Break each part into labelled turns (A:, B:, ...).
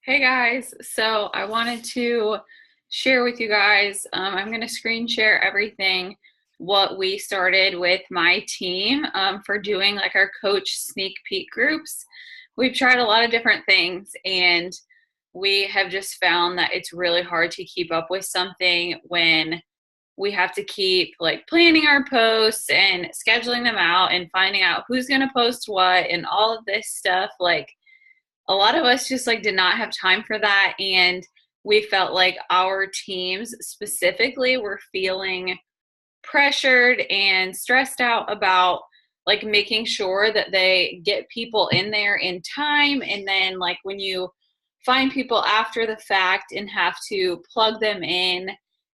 A: Hey guys, so I wanted to share with you guys. I'm going to screen share everything what we started with my team for doing like our coach sneak peek groups. We've tried a lot of different things and we have just found that it's really hard to keep up with something when we have to keep like planning our posts and scheduling them out and finding out who's going to post what and all of this stuff. Like a lot of us just like did not have time for that, and we felt like our teams specifically were feeling pressured and stressed out about like making sure that they get people in there in time. And then like when you find people after the fact and have to plug them in,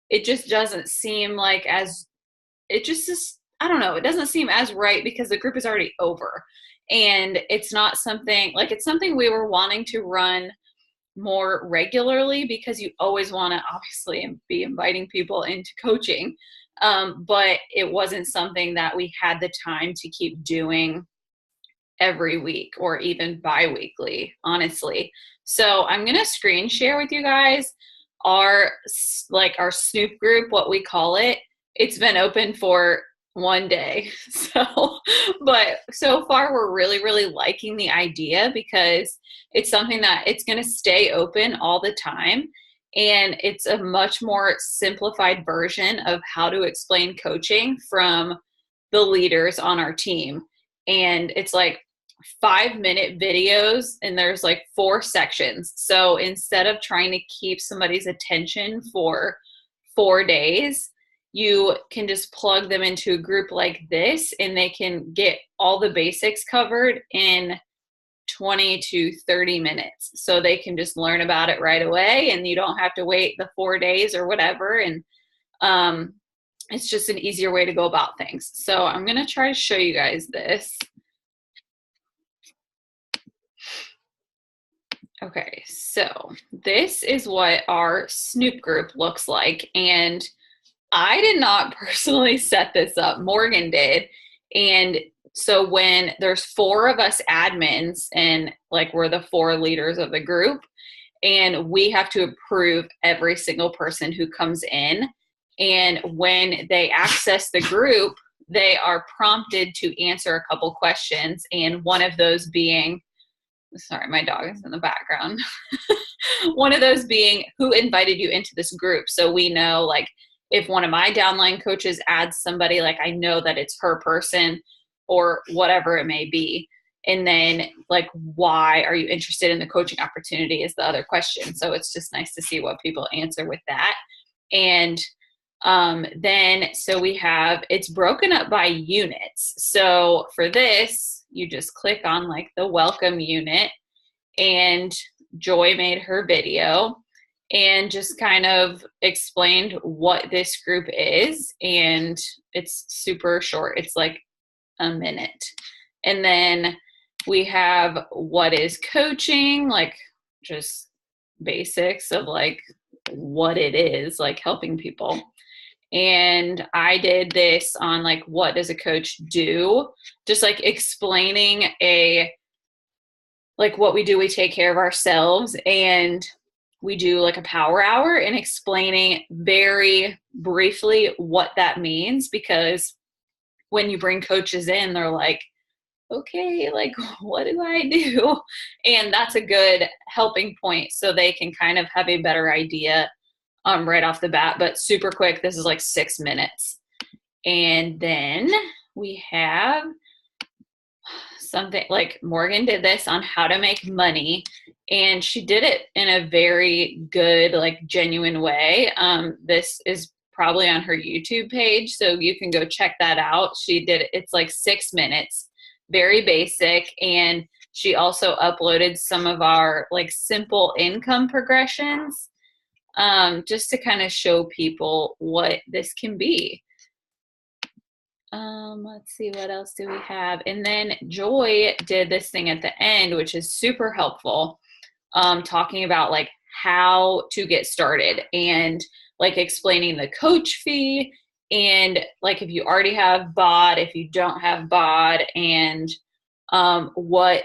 A: it just doesn't seem like as it just I don't know, it doesn't seem as right because the group is already over. And it's not something like it's something we were wanting to run more regularly because you always want to obviously be inviting people into coaching. But it wasn't something that we had the time to keep doing every week or even bi-weekly, honestly. So I'm going to screen share with you guys our our Snoop group, what we call it. It's been open for one day. So, but so far we're really liking the idea because it's something that it's going to stay open all the time. And it's a much more simplified version of how to explain coaching from the leaders on our team. And it's like 5-minute videos and there's like 4 sections. So instead of trying to keep somebody's attention for 4 days, you can just plug them into a group like this and they can get all the basics covered in 20 to 30 minutes. So they can just learn about it right away and you don't have to wait the 4 days or whatever. And it's just an easier way to go about things. So I'm going to try to show you guys this. Okay, so this is what our Snoop group looks like. And I did not personally set this up. Morgan did. And so when there's 4 of us admins and like we're the 4 leaders of the group, and we have to approve every single person who comes in. And when they access the group, they are prompted to answer a couple questions. And one of those being, sorry, my dog is in the background. One of those being who invited you into this group. So we know like if one of my downline coaches adds somebody, like I know that it's her person or whatever it may be. And then like, why are you interested in the coaching opportunity is the other question. So it's just nice to see what people answer with that. And then, so we have, it's broken up by units. So for this, you just click on like the welcome unit, and Joy made her video and just kind of explained what this group is. And it's super short. It's like a minute. And then we have what is coaching, like just basics of like what it is, like helping people. And I did this on like what does a coach do, just like explaining like what we do. We take care of ourselves and we do like a power hour and explaining very briefly what that means, because when you bring coaches in, they're like, okay, like what do I do? And that's a good helping point so they can kind of have a better idea right off the bat. But super quick, this is like 6 minutes. And then we have something like Morgan did this on how to make money, and she did it in a very good, like genuine way. This is probably on her YouTube page, so you can go check that out. She did it. It's like 6 minutes, very basic. And she also uploaded some of our like simple income progressions, just to kind of show people what this can be. Let's see, what else do we have? And then Joy did this thing at the end, which is super helpful, talking about like how to get started and like explaining the coach fee and like if you already have BOD, if you don't have BOD, and what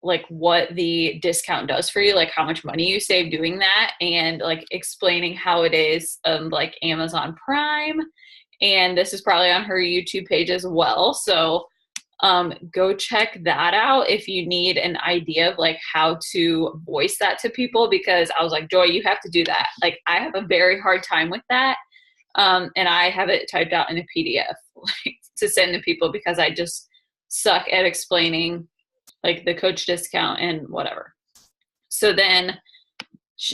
A: like what the discount does for you, like how much money you save doing that, and like explaining how it is like Amazon Prime. And this is probably on her YouTube page as well. So go check that out if you need an idea of like how to voice that to people, because I was like, Joy, you have to do that. Like I have a very hard time with that. And I have it typed out in a PDF like, to send to people because I just suck at explaining like the coach discount and whatever. So then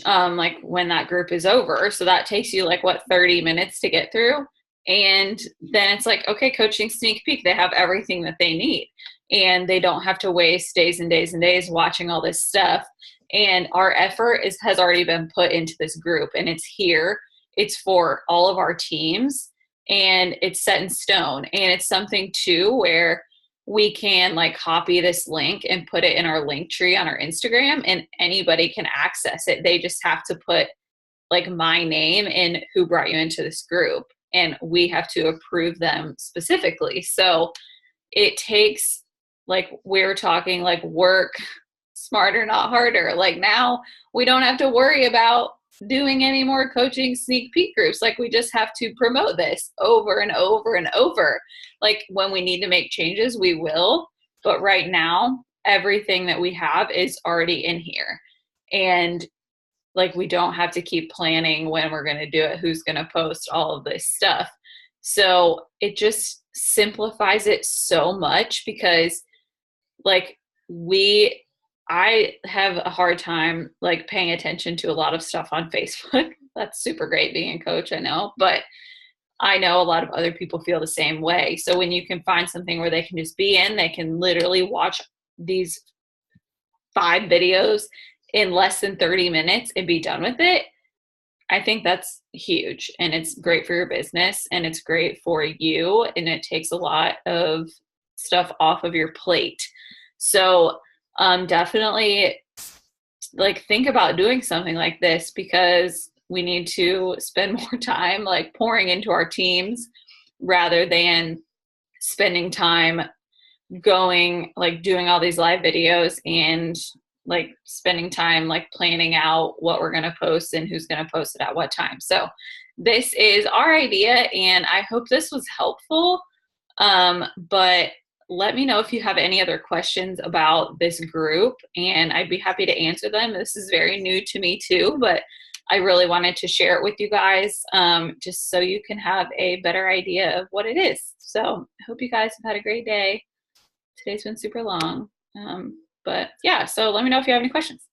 A: like when that group is over, so that takes you like what, 30 minutes to get through. And then it's like, okay, coaching sneak peek, they have everything that they need and they don't have to waste days and days and days watching all this stuff. And our effort has already been put into this group, and it's here. It's for all of our teams, and it's set in stone. And it's something too where we can like copy this link and put it in our link tree on our Instagram, and anybody can access it. They just have to put like my name and who brought you into this group, and we have to approve them specifically. So it takes, like we're talking like work smarter, not harder. Like now we don't have to worry about doing any more coaching sneak peek groups. Like we just have to promote this over and over and over. Like when we need to make changes, we will. But right now, everything that we have is already in here. And like we don't have to keep planning when we're going to do it, who's going to post, all of this stuff. So it just simplifies it so much, because like I have a hard time like paying attention to a lot of stuff on Facebook. That's super great being a coach, I know, but I know a lot of other people feel the same way. So when you can find something where they can just be in, they can literally watch these 5 videos in less than 30 minutes and be done with it, I think that's huge. And it's great for your business, and it's great for you, and it takes a lot of stuff off of your plate. So definitely like think about doing something like this, because we need to spend more time like pouring into our teams rather than spending time going like doing all these live videos and like spending time like planning out what we're going to post and who's going to post it at what time. So this is our idea, and I hope this was helpful. But let me know if you have any other questions about this group, and I'd be happy to answer them. This is very new to me too, but I really wanted to share it with you guys, just so you can have a better idea of what it is. So I hope you guys have had a great day. Today's been super long. But yeah, so let me know if you have any questions.